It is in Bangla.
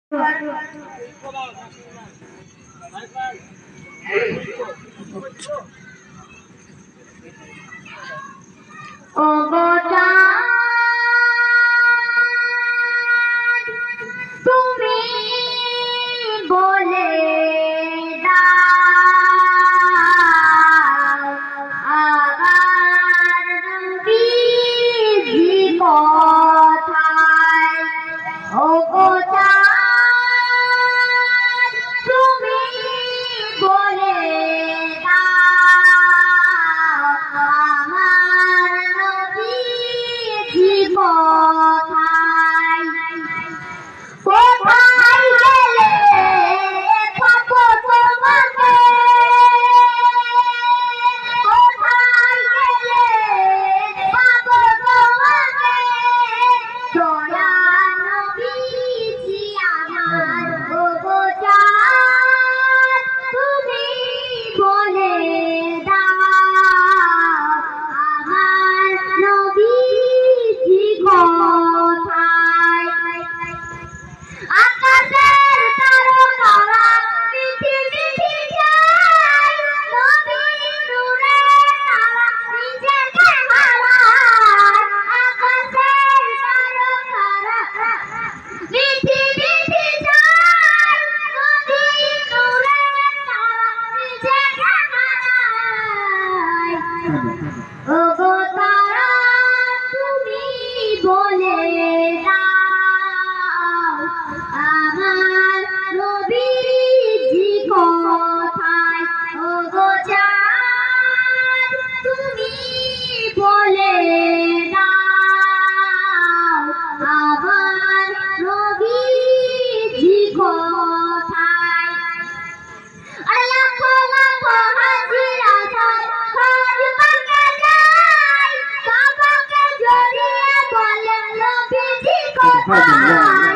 তুমি বলে দাও আবার নবীজি কোথায়? ওগো চাঁদ তুমি বলে দাও আমার নবীজি কোথায়? কোথায় গেলে পাবো তোমাকে? কোথায় গেলে পাবো তোমাকে? দয়া নবীজি আমার ওগো চাঁদ তুমি বলে দাও আমার নবীজি কোথায়? আকাশের তারকারা মিঠি মিঠি যায়, নবীর নূরে তারা নিজেকে হারায়। আকাশের তারকারা মিঠি মিঠি যায়, নবীর নূরে তারা নিজেকে হারায়। ওগো তারা তুমি বলে দাও আমার নবীজি কোথায়? ওগো চাঁদ তুমি বলে দাও আমার নবীজি কোথায়? লাখো লাখো হাজিরা হজ পাকে যায়, কাবাকে জড়িয়ে বলেন নবীজি কোথায়?